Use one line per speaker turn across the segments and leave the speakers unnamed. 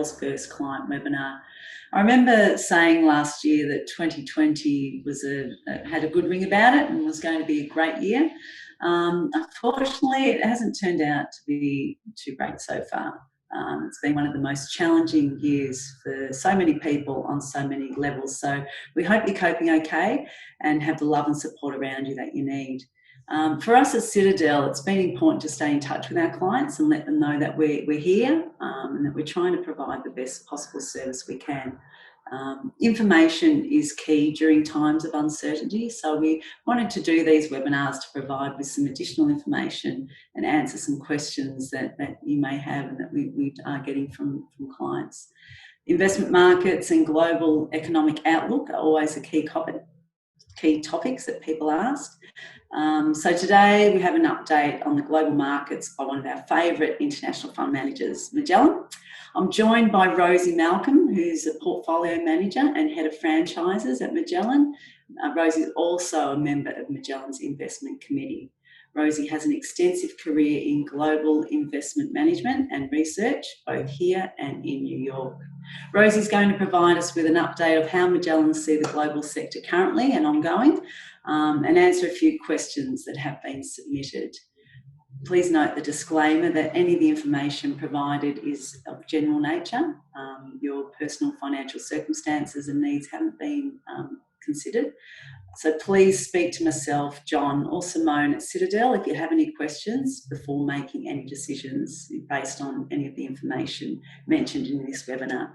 Sales First client webinar. I remember saying last year that 2020 had a good ring about it and was going to be a great year. Unfortunately, it hasn't turned out to be too great so far. It's been one of the most challenging years for so many people on so many levels. So we hope you're coping okay and have the love and support around you that you need. For us at Citadel, it's been important to stay in touch with our clients and let them know that we're here and that we're trying to provide the best possible service we can. Information is key during times of uncertainty, so we wanted to do these webinars to provide with some additional information and answer some questions that you may have and that we are getting from clients. Investment markets and global economic outlook are always a key topics that people ask. So today we have an update on the global markets by one of our favourite international fund managers, Magellan. I'm joined by Rosie Malcolm, who's a portfolio manager and head of franchises at Magellan. Rosie is also a member of Magellan's investment committee. Rosie has an extensive career in global investment management and research, both here and in New York. Rosie's going to provide us with an update of how Magellan see the global sector currently and ongoing, and answer a few questions that have been submitted. Please note the disclaimer that any of the information provided is of general nature. Your personal financial circumstances and needs haven't been considered. So please speak to myself, John, or Simone at Citadel if you have any questions before making any decisions based on any of the information mentioned in this webinar.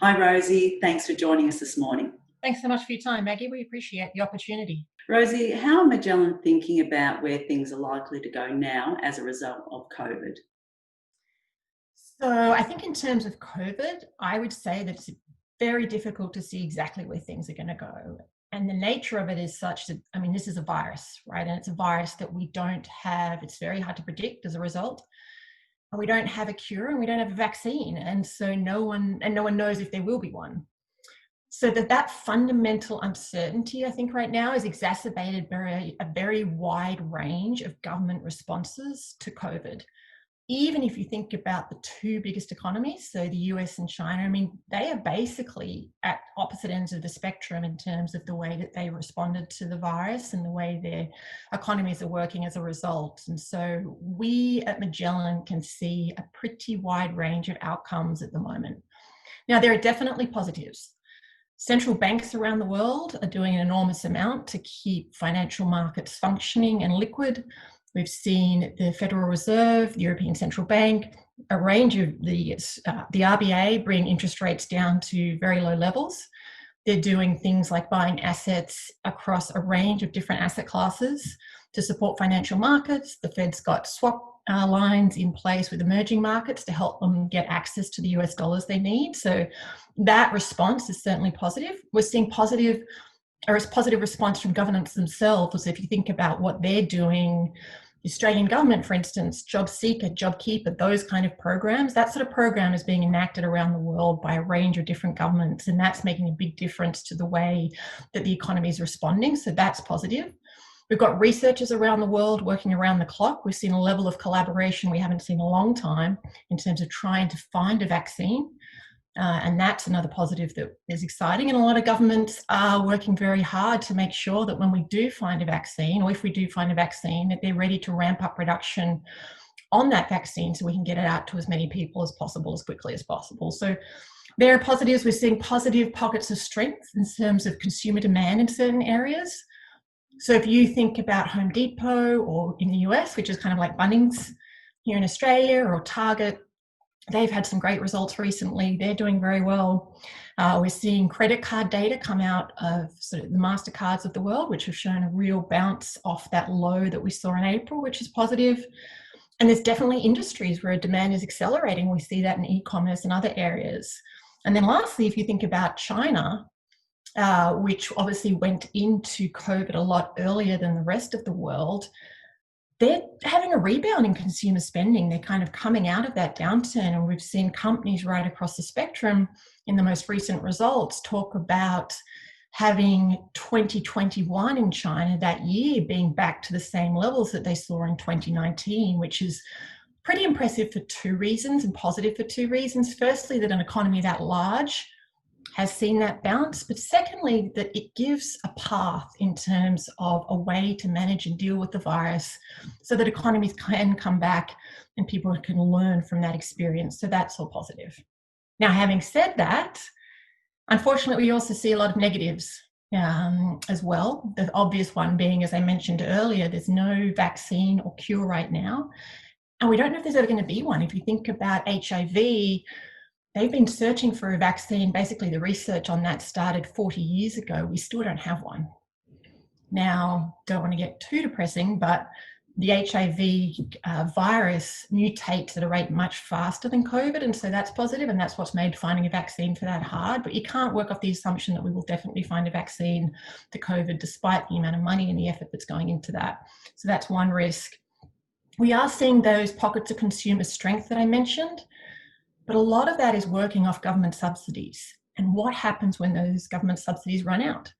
Hi, Rosie. Thanks for joining us this morning.
Thanks so much for your time, Maggie. We appreciate the opportunity.
Rosie, how are Magellan thinking about where things are likely to go now as a result of COVID?
So I think in terms of COVID, I would say that it's very difficult to see exactly where things are going to go. And the nature of it is such that, I mean, this is a virus, right? And it's a virus that we don't have, it's very hard to predict as a result. And we don't have a cure and we don't have a vaccine. And so no one knows if there will be one. So that fundamental uncertainty, I think right now is exacerbated by a very wide range of government responses to COVID. Even if you think about the two biggest economies, so the US and China, I mean, they are basically at opposite ends of the spectrum in terms of the way that they responded to the virus and the way their economies are working as a result. And so we at Magellan can see a pretty wide range of outcomes at the moment. Now, there are definitely positives. Central banks around the world are doing an enormous amount to keep financial markets functioning and liquid. We've seen the Federal Reserve, the European Central Bank, a range of the RBA bring interest rates down to very low levels. They're doing things like buying assets across a range of different asset classes to support financial markets. The Fed's got swap lines in place with emerging markets to help them get access to the US dollars they need. So that response is certainly positive. We're seeing positive response from governments themselves. If you think about what they're doing, the Australian government, for instance, Job Seeker, JobKeeper, those kind of programs, that sort of program is being enacted around the world by a range of different governments, and that's making a big difference to the way that the economy is responding. So that's positive. We've got researchers around the world working around the clock. We've seen a level of collaboration we haven't seen in a long time in terms of trying to find a vaccine. And that's another positive that is exciting. And a lot of governments are working very hard to make sure that when we do find a vaccine, or if we do find a vaccine, that they're ready to ramp up production on that vaccine so we can get it out to as many people as possible, as quickly as possible. So there are positives. We're seeing positive pockets of strength in terms of consumer demand in certain areas. So if you think about Home Depot or in the US, which is kind of like Bunnings here in Australia, or Target, they've had some great results recently. They're doing very well. We're seeing credit card data come out of sort of the MasterCards of the world, which have shown a real bounce off that low that we saw in April, which is positive. And there's definitely industries where demand is accelerating. We see that in e-commerce and other areas. And then lastly, if you think about China, which obviously went into COVID a lot earlier than the rest of the world, they're having a rebound in consumer spending. They're kind of coming out of that downturn, and we've seen companies right across the spectrum in the most recent results talk about having 2021 in China, that year, being back to the same levels that they saw in 2019, which is Pretty impressive for two reasons, and positive for two reasons. Firstly, that an economy that large has seen that bounce, but secondly, that it gives a path in terms of a way to manage and deal with the virus so that economies can come back and people can learn from that experience. So that's all positive. Now, having said that, unfortunately, we also see a lot of negatives as well. The obvious one being, as I mentioned earlier, there's no vaccine or cure right now. And we don't know if there's ever going to be one. If you think about HIV, they've been searching for a vaccine. Basically, the research on that started 40 years ago. We still don't have one. Now, don't want to get too depressing, but the HIV virus mutates at a rate much faster than COVID, and so that's positive, and that's what's made finding a vaccine for that hard. But you can't work off the assumption that we will definitely find a vaccine to COVID, despite the amount of money and the effort that's going into that. So that's one risk. We are seeing those pockets of consumer strength that I mentioned, but a lot of that is working off government subsidies. And what happens when those government subsidies run out?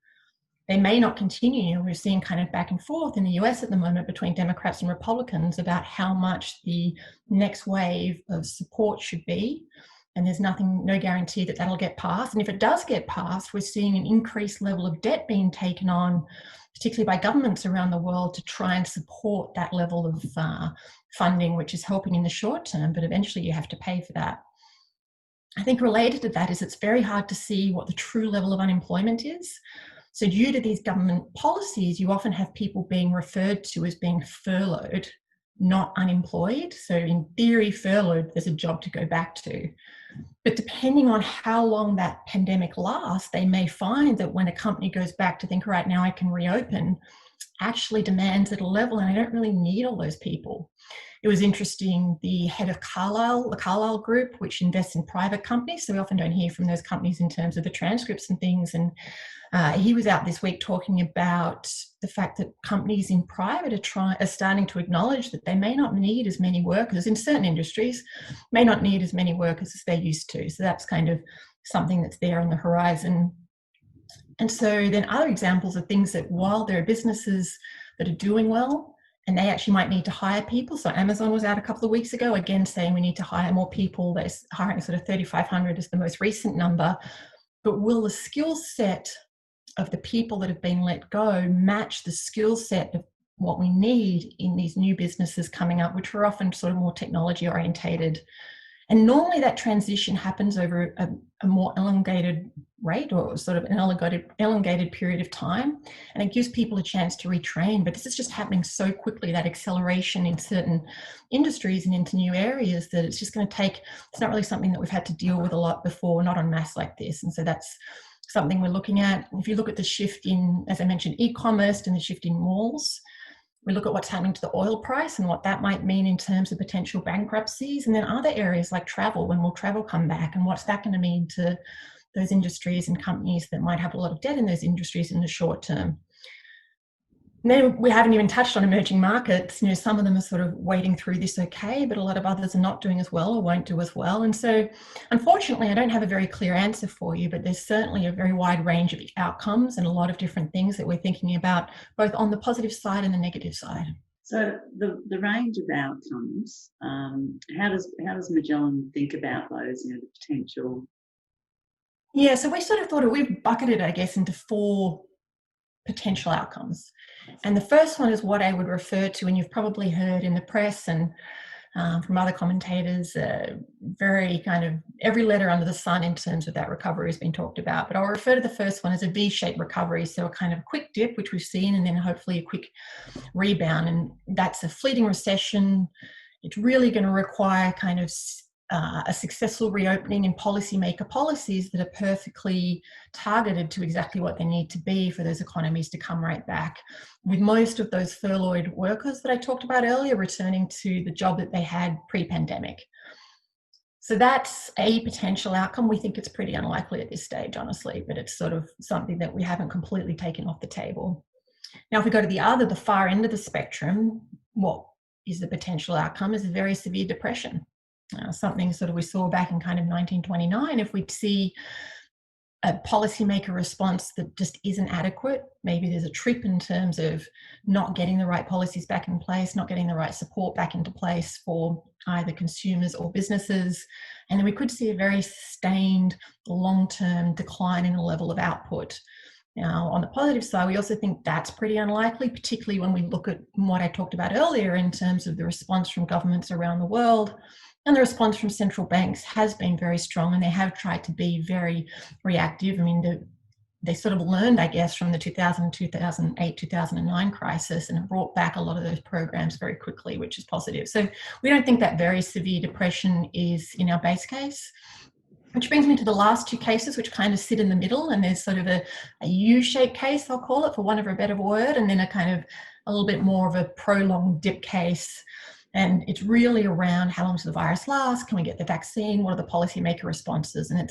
They may not continue. We're seeing kind of back and forth in the US at the moment between Democrats and Republicans about how much the next wave of support should be. And there's no guarantee that that'll get passed. And if it does get passed, we're seeing an increased level of debt being taken on, particularly by governments around the world, to try and support that level of funding, which is helping in the short term, but eventually you have to pay for that. I think related to that is it's very hard to see what the true level of unemployment is. So due to these government policies, you often have people being referred to as being furloughed, not unemployed. So in theory, furloughed, there's a job to go back to. But depending on how long that pandemic lasts, they may find that when a company goes back to think, right now I can reopen, actually demands at a level, and I don't really need all those people. It was interesting, the head of the Carlyle Group, which invests in private companies, so we often don't hear from those companies in terms of the transcripts and things, and he was out this week talking about the fact that companies in private are starting to acknowledge that they may not need as many workers in certain industries, may not need as many workers as they used to. So that's kind of something that's there on the horizon. And so then other examples of things that while there are businesses that are doing well, and they actually might need to hire people. So Amazon was out a couple of weeks ago, again, saying we need to hire more people. They're hiring sort of 3,500 is the most recent number. But will the skill set of the people that have been let go match the skill set of what we need in these new businesses coming up, which are often sort of more technology orientated? And normally that transition happens over a more elongated rate, or sort of an elongated period of time, and it gives people a chance to retrain. But this is just happening so quickly, that acceleration in certain industries and into new areas, that it's just going to take, it's not really something that we've had to deal with a lot before, not en masse like this. And so that's something we're looking at. If you look at the shift in, as I mentioned, e-commerce and the shift in malls, we look at what's happening to the oil price and what that might mean in terms of potential bankruptcies, and then other areas like travel, when will travel come back, and what's that going to mean to those industries and companies that might have a lot of debt in those industries in the short term. And then we haven't even touched on emerging markets. You know, some of them are sort of wading through this okay, but a lot of others are not doing as well or won't do as well. And so, unfortunately, I don't have a very clear answer for you, but there's certainly a very wide range of outcomes and a lot of different things that we're thinking about, both on the positive side and the negative side.
So the range of outcomes, how does Magellan think about those? You know, the potential.
Yeah, so we sort of thought we've bucketed, I guess, into 4 potential outcomes. And the first one is what I would refer to, and you've probably heard in the press and from other commentators, very kind of every letter under the sun in terms of that recovery has been talked about. But I'll refer to the first one as a V-shaped recovery. So a kind of quick dip, which we've seen, and then hopefully a quick rebound. And that's a fleeting recession. It's really going to require kind of a successful reopening and policymaker policies that are perfectly targeted to exactly what they need to be for those economies to come right back, with most of those furloughed workers that I talked about earlier returning to the job that they had pre-pandemic. So that's a potential outcome. We think it's pretty unlikely at this stage, honestly, but it's sort of something that we haven't completely taken off the table. Now, if we go to the far end of the spectrum, what is the potential outcome is a very severe depression. Something sort of we saw back in kind of 1929, if we'd see a policymaker response that just isn't adequate. Maybe there's a trip in terms of not getting the right policies back in place, not getting the right support back into place for either consumers or businesses. And then we could see a very sustained long-term decline in the level of output. Now, on the positive side, we also think that's pretty unlikely, particularly when we look at what I talked about earlier in terms of the response from governments around the world. And the response from central banks has been very strong, and they have tried to be very reactive. I mean, they sort of learned, I guess, from the 2008, 2009 crisis and have brought back a lot of those programs very quickly, which is positive. So we don't think that very severe depression is in our base case. Which brings me to the last two cases, which kind of sit in the middle, and there's sort of a U-shaped case, I'll call it, for want of a better word, and then a kind of a little bit more of a prolonged dip case. And it's really around how long does the virus last? Can we get the vaccine? What are the policymaker responses? And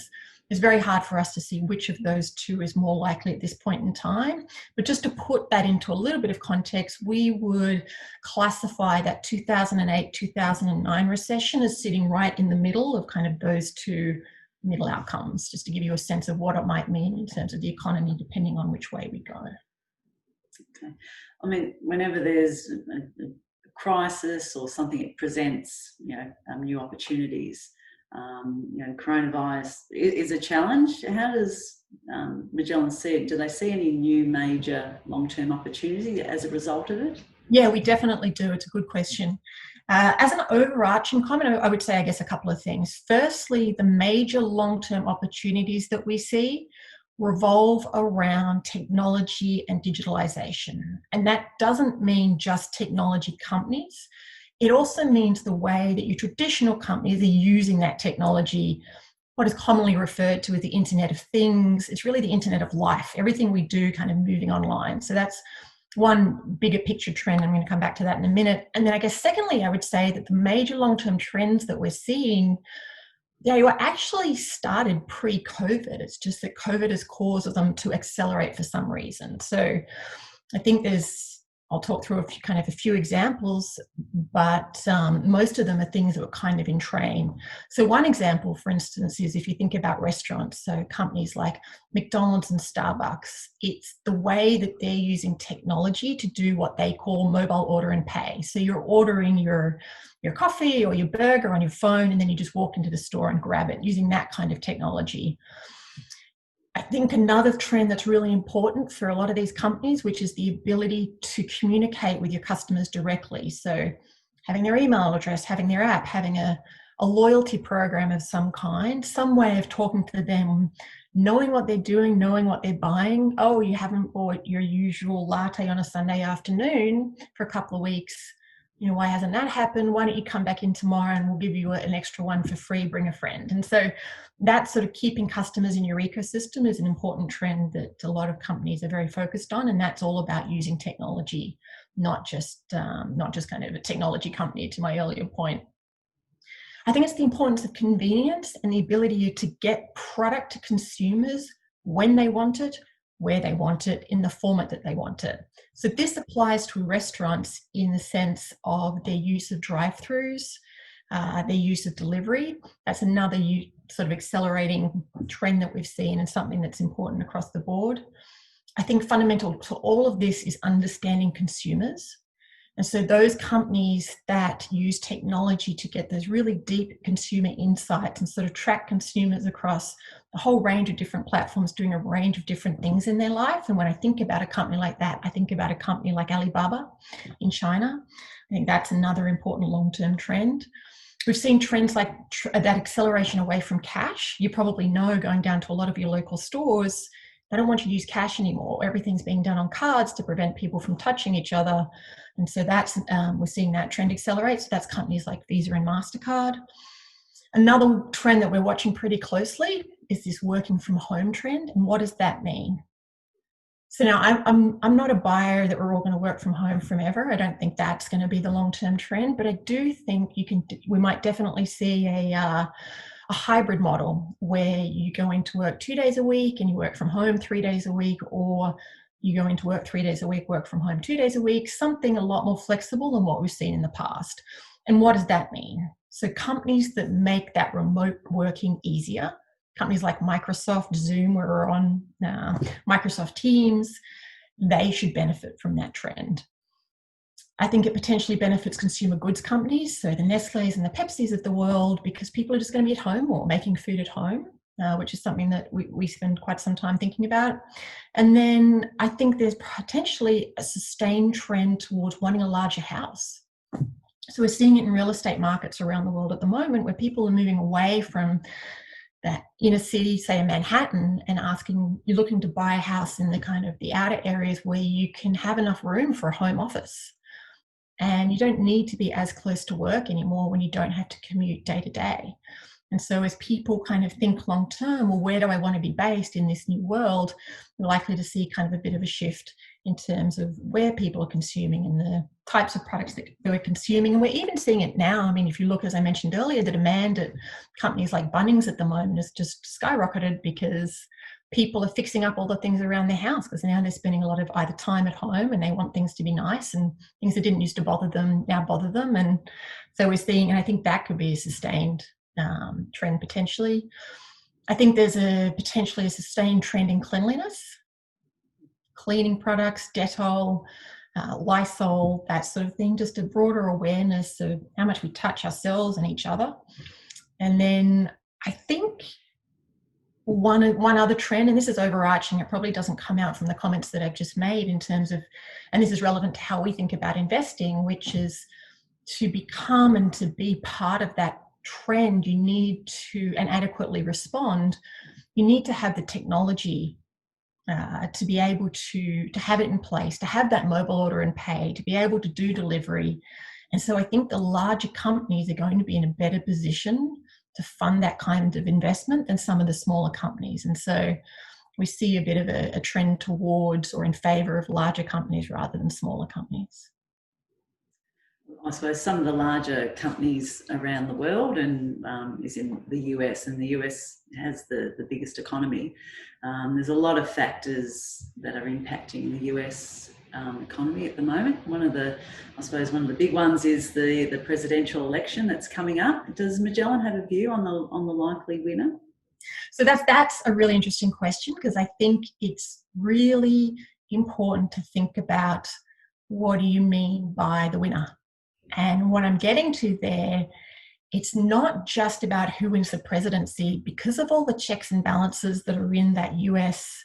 it's very hard for us to see which of those two is more likely at this point in time. But just to put that into a little bit of context, we would classify that 2008, 2009 recession as sitting right in the middle of kind of those two middle outcomes, just to give you a sense of what it might mean in terms of the economy, depending on which way we go.
Okay. I mean, whenever there's a crisis or something, it presents, new opportunities. Coronavirus is a challenge. How does Magellan see it? Do they see any new major long-term opportunity as a result of it?
Yeah, we definitely do. It's a good question. As an overarching comment, I would say, I guess, a couple of things. Firstly, the major long-term opportunities that we see revolve around technology and digitalization. And that doesn't mean just technology companies. It also means the way that your traditional companies are using that technology, what is commonly referred to as the Internet of Things. It's really the Internet of Life, everything we do kind of moving online. So that's one bigger picture trend. I'm going to come back to that in a minute. And then I guess secondly, I would say that the major long-term trends that we're seeing, they were actually started pre-COVID. It's just that COVID has caused them to accelerate for some reason. So I think I'll talk through a few examples, but most of them are things that were kind of in train. So one example, for instance, is if you think about restaurants, so companies like McDonald's and Starbucks, it's the way that they're using technology to do what they call mobile order and pay. So you're ordering your coffee or your burger on your phone, and then you just walk into the store and grab it using that kind of technology. I think another trend that's really important for a lot of these companies, which is the ability to communicate with your customers directly. So having their email address, having their app, having a loyalty program of some kind, some way of talking to them, knowing what they're doing, knowing what they're buying. Oh, you haven't bought your usual latte on a Sunday afternoon for a couple of weeks. Why hasn't that happened? Why don't you come back in tomorrow and we'll give you an extra one for free, bring a friend. And so that sort of keeping customers in your ecosystem is an important trend that a lot of companies are very focused on. And that's all about using technology, not just kind of a technology company, to my earlier point. I think it's the importance of convenience and the ability to get product to consumers when they want it, where they want it, in the format that they want it. So this applies to restaurants in the sense of their use of drive-throughs, their use of delivery. That's another sort of accelerating trend that we've seen and something that's important across the board. I think fundamental to all of this is understanding consumers. And so those companies that use technology to get those really deep consumer insights and sort of track consumers across a whole range of different platforms doing a range of different things in their life. And when I think about a company like that, I think about a company like Alibaba in China. I think that's another important long-term trend. We've seen trends like that acceleration away from cash. You probably know, going down to a lot of your local stores, they don't want you to use cash anymore. Everything's being done on cards to prevent people from touching each other. And so that's we're seeing that trend accelerate. So that's companies like Visa and MasterCard. Another trend that we're watching pretty closely is this working from home trend. And what does that mean? So now I'm not a buyer that we're all going to work from home forever. I don't think that's going to be the long-term trend, but I do think we might definitely see a hybrid model where you go into work 2 days a week and you work from home 3 days a week, or you go into work 3 days a week, work from home 2 days a week, something a lot more flexible than what we've seen in the past. And what does that mean? So companies that make that remote working easier, companies like Microsoft, Zoom, where we're on Microsoft Teams, they should benefit from that trend. I think it potentially benefits consumer goods companies, so the Nestle's and the Pepsis of the world, because people are just going to be at home more, making food at home, which is something that we spend quite some time thinking about. And then I think there's potentially a sustained trend towards wanting a larger house. So we're seeing it in real estate markets around the world at the moment, where people are moving away from that inner city, say in Manhattan, and you're looking to buy a house in the kind of the outer areas where you can have enough room for a home office. And you don't need to be as close to work anymore when you don't have to commute day to day. And so as people kind of think long term, well, where do I want to be based in this new world? We're likely to see kind of a bit of a shift in terms of where people are consuming and the types of products that we're consuming. And we're even seeing it now. I mean, if you look, as I mentioned earlier, the demand at companies like Bunnings at the moment has just skyrocketed because people are fixing up all the things around their house, because now they're spending a lot of either time at home and they want things to be nice, and things that didn't used to bother them now bother them. And so we're seeing, and I think that could be a sustained trend potentially. I think there's potentially a sustained trend in cleanliness, cleaning products, Dettol, Lysol, that sort of thing, just a broader awareness of how much we touch ourselves and each other. And then I think one other trend, and this is overarching, it probably doesn't come out from the comments that I've just made in terms of, and this is relevant to how we think about investing, which is to become and to be part of that trend, you need to, and adequately respond, you need to have the technology to be able to have it in place, to have that mobile order and pay, to be able to do delivery. And so I think the larger companies are going to be in a better position to fund that kind of investment than some of the smaller companies. And so we see a bit of a trend towards or in favor of larger companies rather than smaller companies.
I suppose some of the larger companies around the world and is in the US, and the US has the biggest economy. There's a lot of factors that are impacting the US economy at the moment. One of the big ones is the presidential election that's coming up. Does Magellan have a view on the likely winner?
So that's a really interesting question, because I think it's really important to think about, what do you mean by the winner? And what I'm getting to there, it's not just about who wins the presidency, because of all the checks and balances that are in that US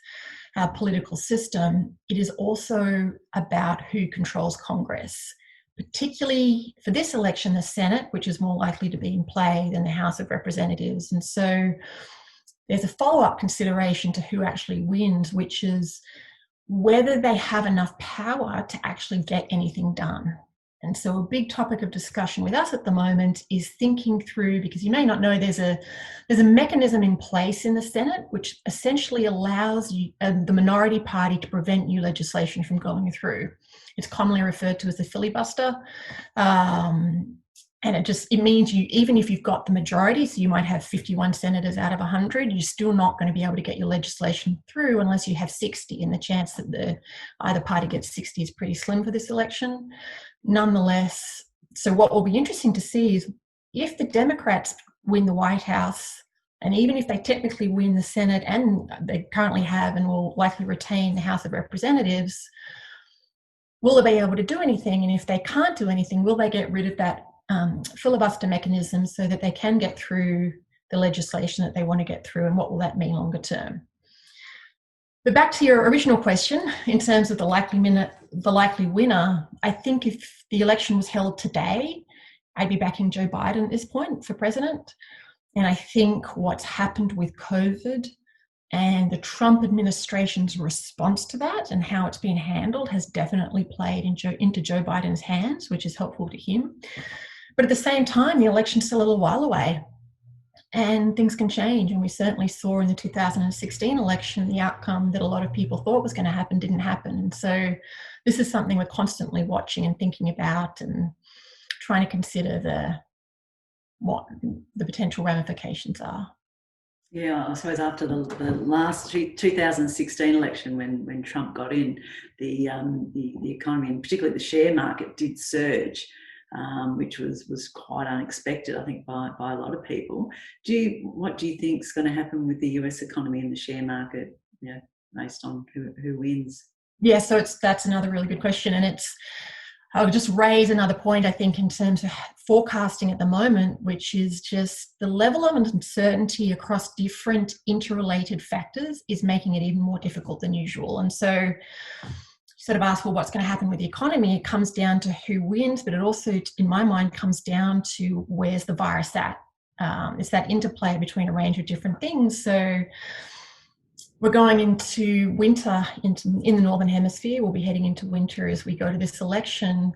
political system. It is also about who controls Congress, particularly for this election, the Senate, which is more likely to be in play than the House of Representatives. And so there's a follow-up consideration to who actually wins, which is whether they have enough power to actually get anything done. And so a big topic of discussion with us at the moment is thinking through, because you may not know, there's a mechanism in place in the Senate which essentially allows the minority party to prevent new legislation from going through. It's commonly referred to as the filibuster. And it means even if you've got the majority, so you might have 51 senators out of 100, you're still not going to be able to get your legislation through unless you have 60. And the chance that either party gets 60 is pretty slim for this election. Nonetheless, so what will be interesting to see is if the Democrats win the White House, and even if they technically win the Senate, and they currently have and will likely retain the House of Representatives, will they be able to do anything? And if they can't do anything, will they get rid of that filibuster mechanism so that they can get through the legislation that they want to get through, and what will that mean longer term? But back to your original question, in terms of the likely winner, I think if the election was held today, I'd be backing Joe Biden at this point for president. And I think what's happened with COVID and the Trump administration's response to that and how it's been handled has definitely played into Joe Biden's hands, which is helpful to him. But at the same time, the election's still a little while away and things can change. And we certainly saw in the 2016 election, the outcome that a lot of people thought was going to happen didn't happen. And so this is something we're constantly watching and thinking about and trying to consider what the potential ramifications are.
Yeah, I suppose after the last 2016 election, when Trump got in, the economy and particularly the share market did surge. which was quite unexpected, I think, by a lot of people. What do you think is going to happen with the US economy and the share market, based on who wins?
Yeah, so that's another really good question, and I'll just raise another point, I think, in terms of forecasting at the moment, which is just the level of uncertainty across different interrelated factors is making it even more difficult than usual. And so sort of ask, well, what's going to happen with the economy? It comes down to who wins, but it also, in my mind, comes down to where's the virus at. It's that interplay between a range of different things. So we're going into winter in the Northern Hemisphere. We'll be heading into winter as we go to this election.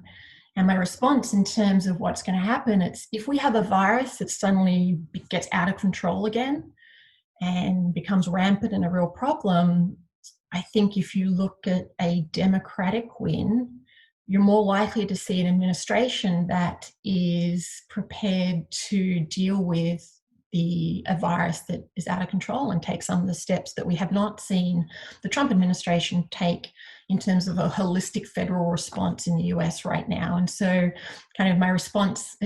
And my response in terms of what's going to happen, it's if we have a virus that suddenly gets out of control again and becomes rampant and a real problem, I think if you look at a Democratic win, you're more likely to see an administration that is prepared to deal with a virus that is out of control and take some of the steps that we have not seen the Trump administration take in terms of a holistic federal response in the US right now. And so kind of my response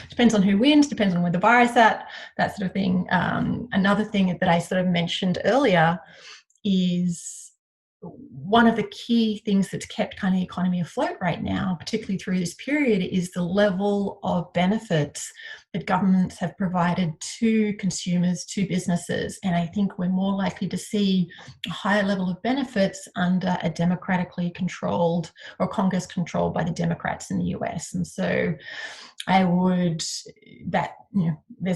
depends on who wins, depends on where the virus is at, that sort of thing. Another thing that I sort of mentioned earlier is one of the key things that's kept kind of the economy afloat right now, particularly through this period, is the level of benefits that governments have provided to consumers, to businesses. And I think we're more likely to see a higher level of benefits under a democratically controlled or Congress controlled by the Democrats in the US. And so there's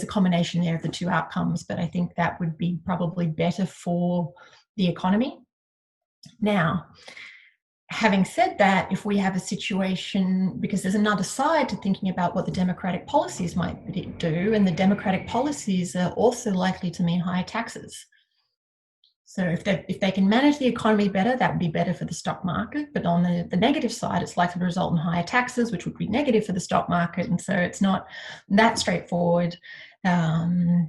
a combination there of the two outcomes, but I think that would be probably better for the economy. Now, having said that, if we have a situation, because there's another side to thinking about what the Democratic policies might do, and the Democratic policies are also likely to mean higher taxes. So if they can manage the economy better, that would be better for the stock market. But on the negative side, it's likely to result in higher taxes, which would be negative for the stock market. And so it's not that straightforward. Now,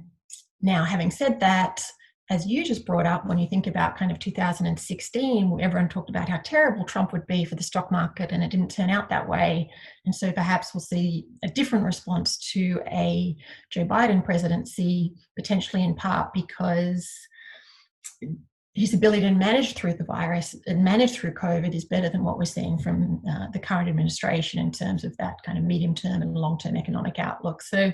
having said that, as you just brought up, when you think about kind of 2016, everyone talked about how terrible Trump would be for the stock market, and it didn't turn out that way. And so perhaps we'll see a different response to a Joe Biden presidency, potentially in part because his ability to manage through the virus and manage through COVID is better than what we're seeing from the current administration in terms of that kind of medium-term and long-term economic outlook. So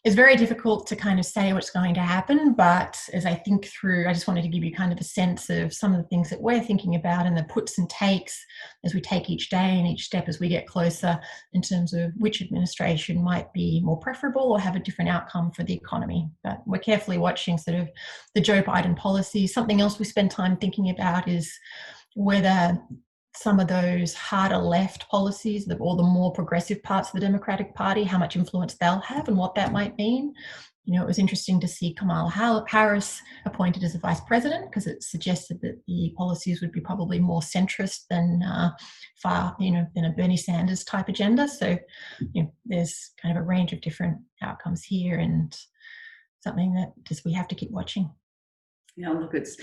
it's very difficult to kind of say what's going to happen, but as I think through, I just wanted to give you kind of a sense of some of the things that we're thinking about and the puts and takes as we take each day and each step as we get closer in terms of which administration might be more preferable or have a different outcome for the economy. But we're carefully watching sort of the Joe Biden policy. Something else we spend time thinking about is whether some of those harder left policies, or the more progressive parts of the Democratic Party, how much influence they'll have and what that might mean. You know, it was interesting to see Kamala Harris appointed as a vice president because it suggested that the policies would be probably more centrist than than a Bernie Sanders type agenda. So, there's kind of a range of different outcomes here, and something that just we have to keep watching.
Yeah, look, it's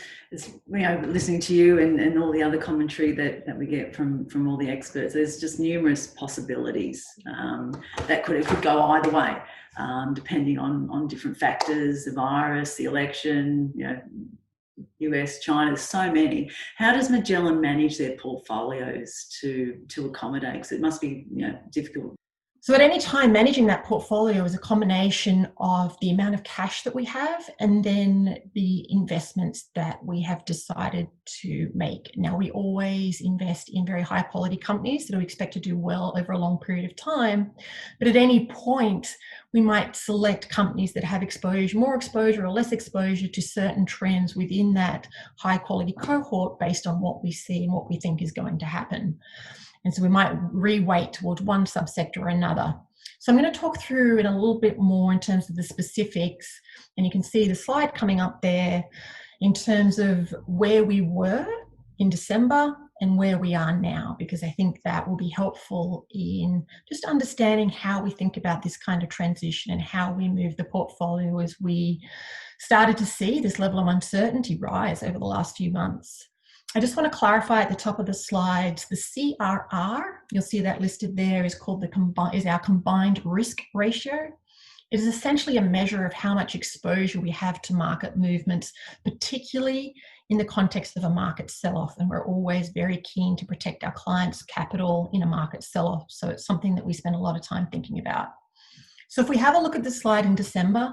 listening to you and all the other commentary that we get from all the experts. There's just numerous possibilities that could go either way, depending on different factors, the virus, the election, US, China. There's so many. How does Magellan manage their portfolios to accommodate? Because it must be difficult.
So at any time, managing that portfolio is a combination of the amount of cash that we have and then the investments that we have decided to make. Now, we always invest in very high quality companies that we expect to do well over a long period of time. But at any point, we might select companies that have more exposure or less exposure to certain trends within that high quality cohort based on what we see and what we think is going to happen. And so we might re-weight towards one subsector or another. So I'm going to talk through it a little bit more in terms of the specifics. And you can see the slide coming up there in terms of where we were in December and where we are now, because I think that will be helpful in just understanding how we think about this kind of transition and how we move the portfolio as we started to see this level of uncertainty rise over the last few months. I just want to clarify at the top of the slides, the CRR, you'll see that listed there, is called our combined risk ratio. It is essentially a measure of how much exposure we have to market movements, particularly in the context of a market sell-off. And we're always very keen to protect our clients' capital in a market sell-off. So it's something that we spend a lot of time thinking about. So if we have a look at the slide in December,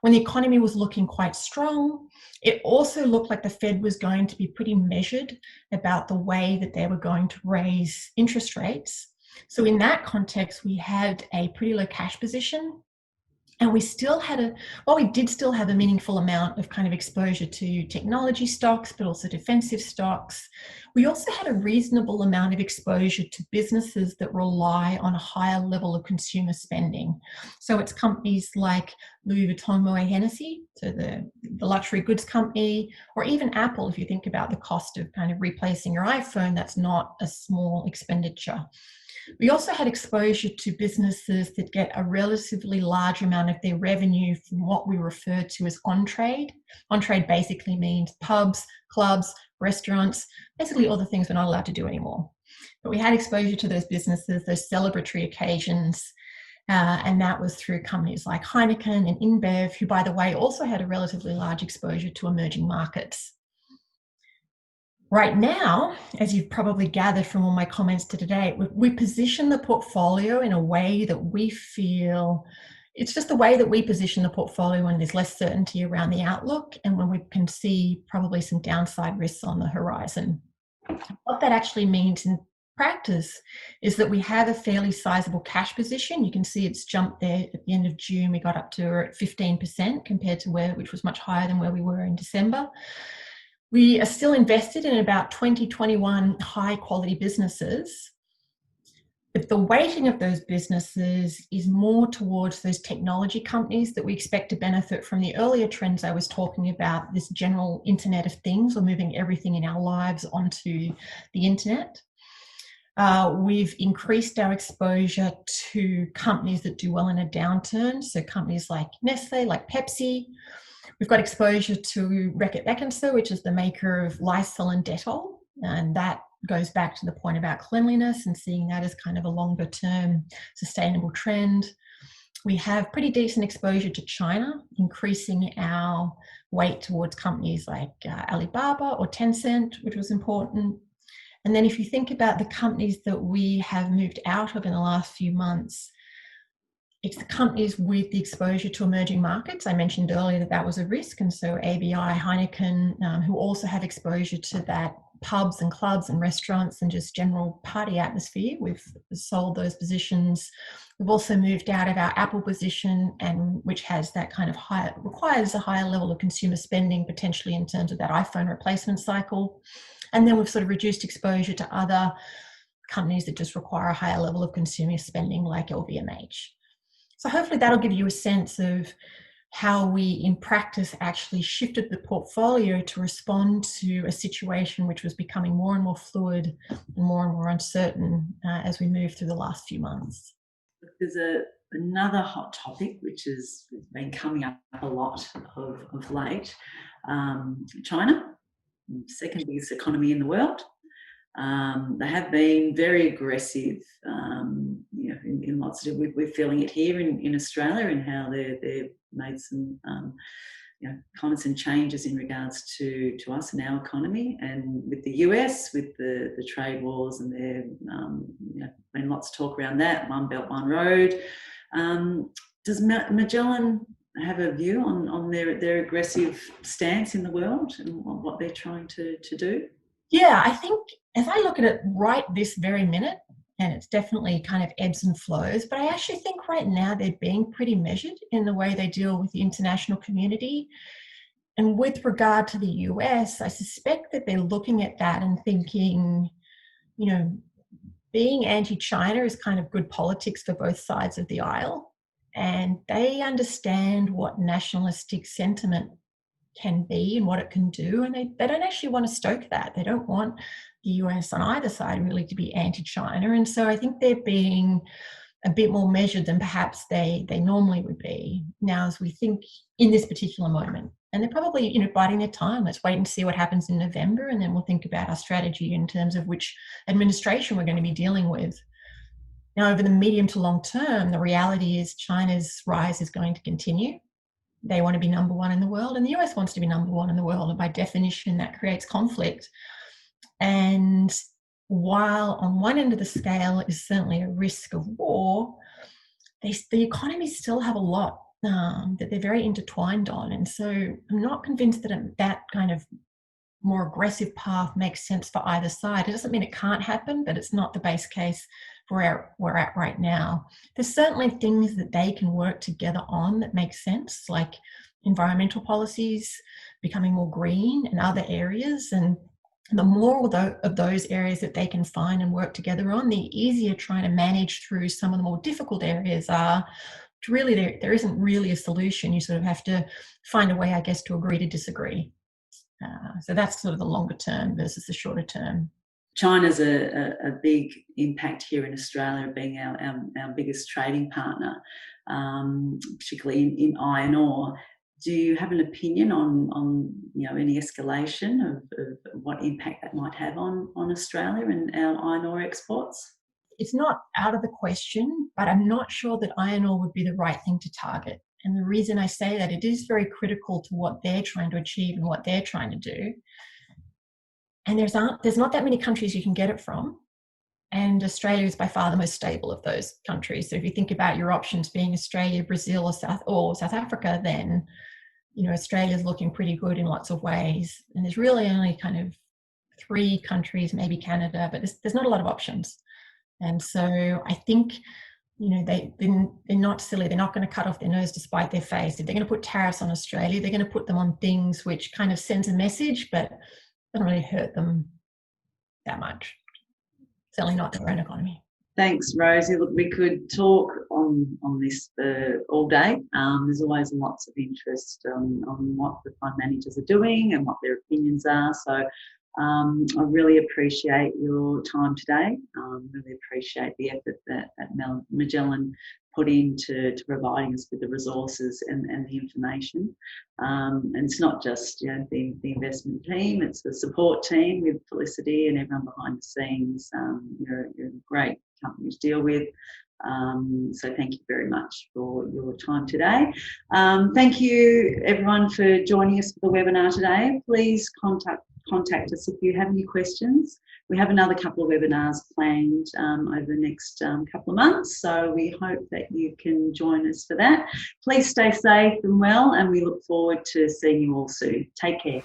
when the economy was looking quite strong, it also looked like the Fed was going to be pretty measured about the way that they were going to raise interest rates. So in that context, we had a pretty low cash position. And we still had we did still have a meaningful amount of kind of exposure to technology stocks, but also defensive stocks. We also had a reasonable amount of exposure to businesses that rely on a higher level of consumer spending. So it's companies like Louis Vuitton Moet Hennessy, so the luxury goods company, or even Apple, if you think about the cost of kind of replacing your iPhone, that's not a small expenditure. We also had exposure to businesses that get a relatively large amount of their revenue from what we refer to as on-trade. On-trade basically means pubs, clubs, restaurants, basically all the things we're not allowed to do anymore. But we had exposure to those businesses, those celebratory occasions, and that was through companies like Heineken and InBev, who, by the way, also had a relatively large exposure to emerging markets. Right now, as you've probably gathered from all my comments to today, we position the portfolio in a way that we feel, it's just the way that we position the portfolio when there's less certainty around the outlook and when we can see probably some downside risks on the horizon. What that actually means in practice is that we have a fairly sizable cash position. You can see it's jumped there at the end of June. We got up to 15% compared to which was much higher than where we were in December. We are still invested in about 2021 high quality businesses, but the weighting of those businesses is more towards those technology companies that we expect to benefit from the earlier trends I was talking about, this general Internet of Things, or moving everything in our lives onto the internet. We've increased our exposure to companies that do well in a downturn, so companies like Nestle, like Pepsi. We've got exposure to Reckitt Benckiser, which is the maker of Lysol and Dettol, and that goes back to the point about cleanliness and seeing that as kind of a longer term sustainable trend. We have pretty decent exposure to China, increasing our weight towards companies like Alibaba or Tencent, which was important. And then if you think about the companies that we have moved out of in the last few months, it's the companies with the exposure to emerging markets. I mentioned earlier that that was a risk. And so ABI, Heineken, who also have exposure to that pubs and clubs and restaurants and just general party atmosphere, we've sold those positions. We've also moved out of our Apple position, and which has that kind of requires a higher level of consumer spending, potentially in terms of that iPhone replacement cycle. And then we've sort of reduced exposure to other companies that just require a higher level of consumer spending, like LVMH. So hopefully that'll give you a sense of how we, in practice, actually shifted the portfolio to respond to a situation which was becoming more and more fluid and more uncertain as we moved through the last few months.
There's another hot topic which has been coming up a lot of late. China, second biggest economy in the world. They have been very aggressive, in lots of. We're feeling it here in Australia, and how they've made some, comments and changes in regards to us and our economy, and with the US, with the trade wars, and there, been lots of talk around that. One Belt, One Road. Does Magellan have a view on their aggressive stance in the world and what they're trying to do?
Yeah, I think as I look at it right this very minute, and it's definitely kind of ebbs and flows, but I actually think right now they're being pretty measured in the way they deal with the international community. And with regard to the US, I suspect that they're looking at that and thinking, being anti-China is kind of good politics for both sides of the aisle. And they understand what nationalistic sentiment can be and what it can do, and they don't actually want to stoke that. They don't want the US on either side really to be anti-China, and so I think they're being a bit more measured than perhaps they normally would be now as we think in this particular moment. And they're probably, you know, biding their time. Let's wait and see what happens in November, and then we'll think about our strategy in terms of which administration we're going to be dealing with. Now, over the medium to long term, the reality is China's rise is going to continue. They want to be number one in the world, and the US wants to be number one in the world. And by definition, that creates conflict. And while on one end of the scale is certainly a risk of war, the economies still have a lot that they're very intertwined on. And so I'm not convinced that that kind of more aggressive path makes sense for either side. It doesn't mean it can't happen, but it's not the base case for where we're at right now. There's certainly things that they can work together on that make sense, like environmental policies, becoming more green in other areas. And the more of those areas that they can find and work together on, the easier trying to manage through some of the more difficult areas are. Really, there isn't really a solution. You sort of have to find a way, I guess, to agree to disagree. So that's sort of the longer term versus the shorter term.
China's a big impact here in Australia, being our biggest trading partner, particularly in iron ore. Do you have an opinion on any escalation of what impact that might have on Australia and our iron ore exports?
It's not out of the question, but I'm not sure that iron ore would be the right thing to target. And the reason I say that, it is very critical to what they're trying to achieve and what they're trying to do. And there's not that many countries you can get it from. And Australia is by far the most stable of those countries. So if you think about your options being Australia, Brazil, or South Africa, then Australia is looking pretty good in lots of ways. And there's really only kind of 3 countries, maybe Canada, but there's not a lot of options. And so I think they're not silly. They're not going to cut off their nose to spite their face. If they're going to put tariffs on Australia, they're going to put them on things which kind of sends a message, but doesn't really hurt them that much. Certainly not their own economy.
Thanks, Rosie. Look, we could talk on this all day. There's always lots of interest on what the fund managers are doing and what their opinions are. So I really appreciate your time today. Really appreciate the effort that Magellan put into providing us with the resources and the information. And it's not just the investment team; it's the support team with Felicity and everyone behind the scenes. You're a great company to deal with. So thank you very much for your time today. Thank you everyone for joining us for the webinar today. Please contact us if you have any questions. We have another couple of webinars planned over the next couple of months, so we hope that you can join us for that. Please stay safe and well, and we look forward to seeing you all soon. Take care.